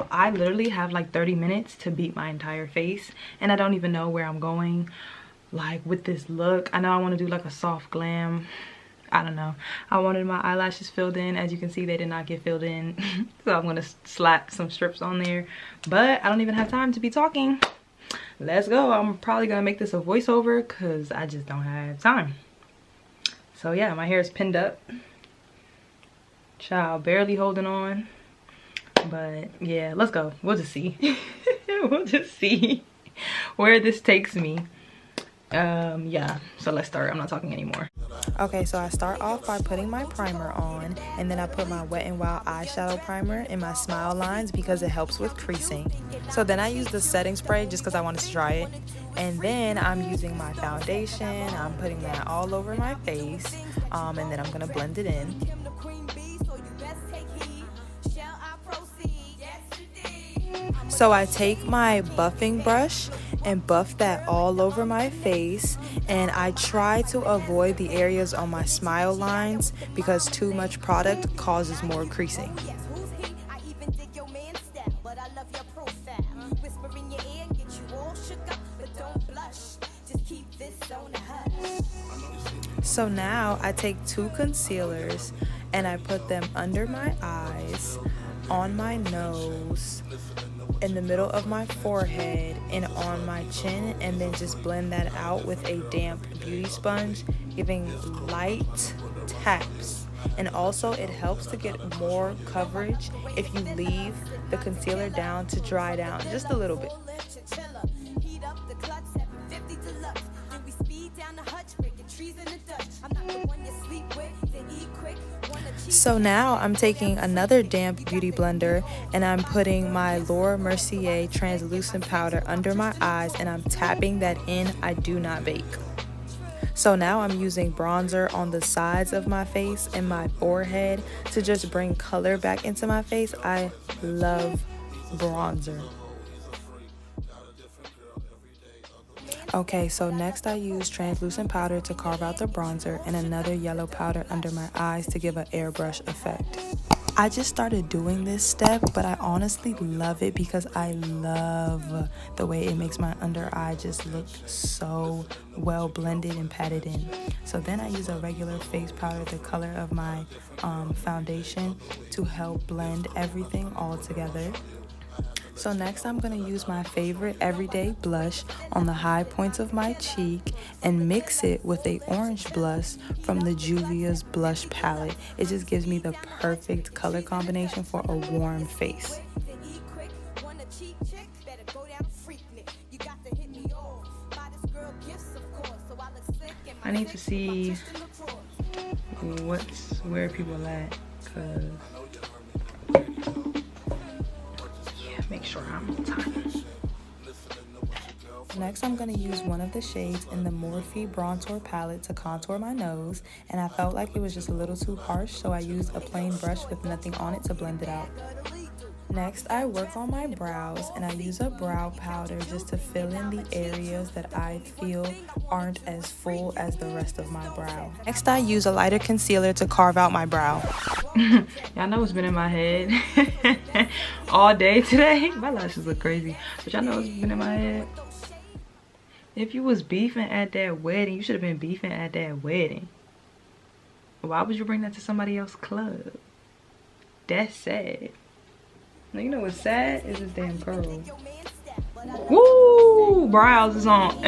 So I literally have like 30 minutes to beat my entire face, and I don't even know where I'm going like with this look. I know I want to do like a soft glam. I don't know. I wanted my eyelashes filled in. As you can see, they did not get filled in. So I'm gonna slap some strips on there, but I don't even have time to be talking. Let's go. I'm probably gonna make this a voiceover because I just don't have time. So yeah, my hair is pinned up. Child, barely holding on. But yeah, let's go. We'll just see. We'll just see where this takes me. Yeah, so let's start. I'm not talking anymore. Okay, so I start off by putting my primer on, and then I put my Wet n Wild eyeshadow primer in my smile lines because it helps with creasing. So then I use the setting spray just because I wanted to try it, and then I'm using my foundation. I'm putting that all over my face, and then I'm gonna blend it in. So I take my buffing brush and buff that all over my face, and I try to avoid the areas on my smile lines because too much product causes more creasing. So now I take two concealers and I put them under my eyes, on my nose, in the middle of my forehead, and on my chin, and then just blend that out with a damp beauty sponge, giving light taps. And also it helps to get more coverage if you leave the concealer down to dry down just a little bit. So now I'm taking another damp beauty blender and I'm putting my Mercier translucent powder under my eyes, and I'm tapping that in. I do not bake. So now I'm using bronzer on the sides of my face and my forehead to just bring color back into my face. I love bronzer. Okay, so next I use translucent powder to carve out the bronzer and another yellow powder under my eyes to give an airbrush effect. I just started doing this step, but I honestly love it because I love the way it makes my under eye just look so well blended and patted in. So then I use a regular face powder, the color of my foundation, to help blend everything all together. So next I'm going to use my favorite everyday blush on the high points of my cheek and mix it with a orange blush from the Juvia's blush palette. It just gives me the perfect color combination for a warm face. I need to see where people at, cause make sure I'm on time. Next, I'm going to use one of the shades in the Morphe Brontour palette to contour my nose, and I felt like it was just a little too harsh, so I used a plain brush with nothing on it to blend it out. Next, I work on my brows, and I use a brow powder just to fill in the areas that I feel aren't as full as the rest of my brow. Next, I use a lighter concealer to carve out my brow. Y'all know it's been in my head all day today. My lashes look crazy, but y'all know it's been in my head. If you was beefing at that wedding, you should have been beefing at that wedding. Why would you bring that to somebody else's club? That's sad. Now, you know what's sad is this damn curl. Woo! Brows is on.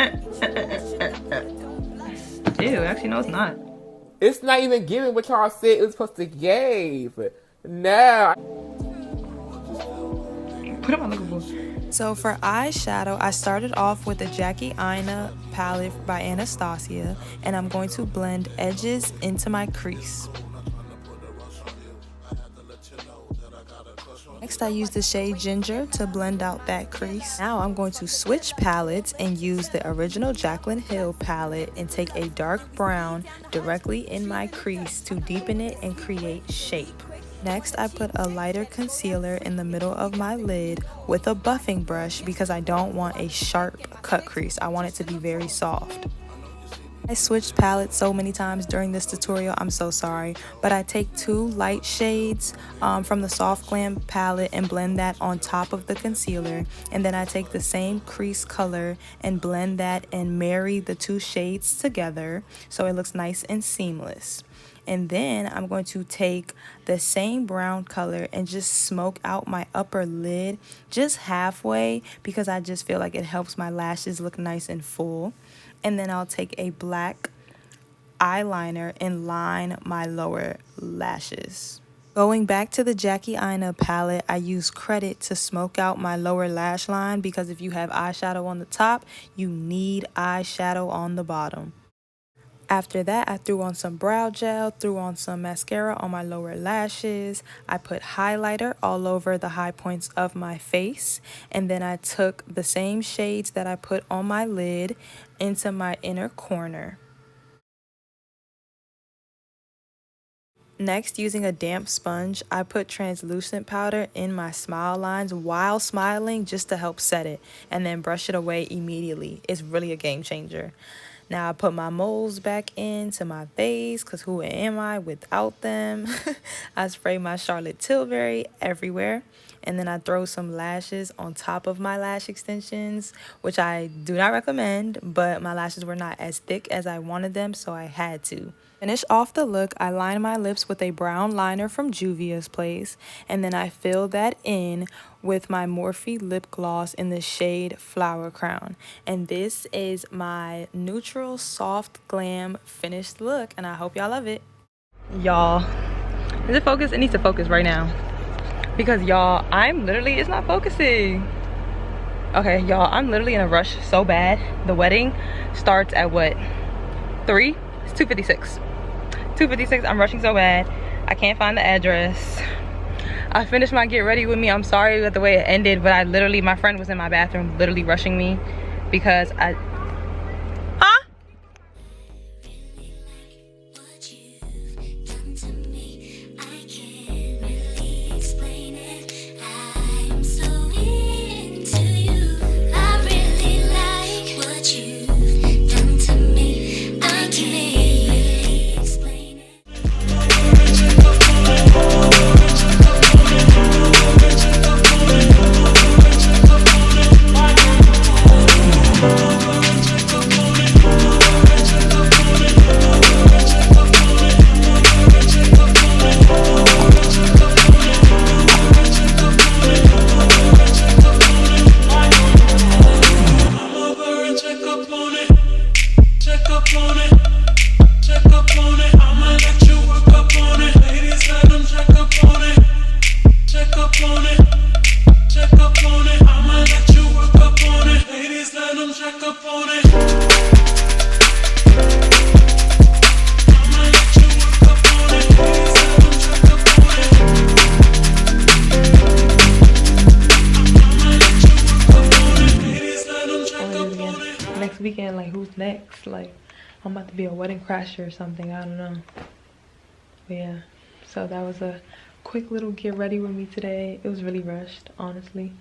Ew, actually no, it's not. It's not even giving what y'all said it was supposed to give. No. What am I looking for? So for eyeshadow, I started off with the AIna palette by Anastasia, and I'm going to blend edges into my crease. Next, I use the shade Ginger to blend out that crease. Now I'm going to switch palettes and use the original Jaclyn Hill palette and take a dark brown directly in my crease to deepen it and create shape. Next, I put a lighter concealer in the middle of my lid with a buffing brush because I don't want a sharp cut crease. I want it to be very soft. I switched palettes so many times during this tutorial, I'm so sorry, but I take 2 light shades from the Soft Glam palette and blend that on top of the concealer, and then I take the same crease color and blend that and marry the 2 shades together so it looks nice and seamless. And then I'm going to take the same brown color and just smoke out my upper lid just halfway because I just feel like it helps my lashes look nice and full. And then I'll take a black eyeliner and line my lower lashes. Going back to the AIna palette, I use Credit to smoke out my lower lash line because if you have eyeshadow on the top, you need eyeshadow on the bottom. After that, I threw on some brow gel, threw on some mascara on my lower lashes. I put highlighter all over the high points of my face. And then I took the same shades that I put on my lid into my inner corner. Next, using a damp sponge, I put translucent powder in my smile lines while smiling just to help set it, and then brush it away immediately. It's really a game changer. Now I put my moles back into my face because who am I without them? I spray my Charlotte Tilbury everywhere. And then I throw some lashes on top of my lash extensions, which I do not recommend, but my lashes were not as thick as I wanted them, so I had to. Finish off the look, I line my lips with a brown liner from Juvia's Place, and then I fill that in with my Morphe lip gloss in the shade Flower Crown. And this is my neutral soft glam finished look, and I hope y'all love it. Y'all, is it focused? It needs to focus right now. Because y'all, it's not focusing. Okay, y'all, I'm literally in a rush so bad. The wedding starts at what? 3? It's 2:56. 2:56, I'm rushing so bad. I can't find the address. I finished my get ready with me. I'm sorry with the way it ended, but my friend was in my bathroom literally rushing me because next weekend, like who's next? Like I'm about to be a wedding crasher or something, I don't know. But yeah, so that was a quick little get ready with me today. It was really rushed, honestly.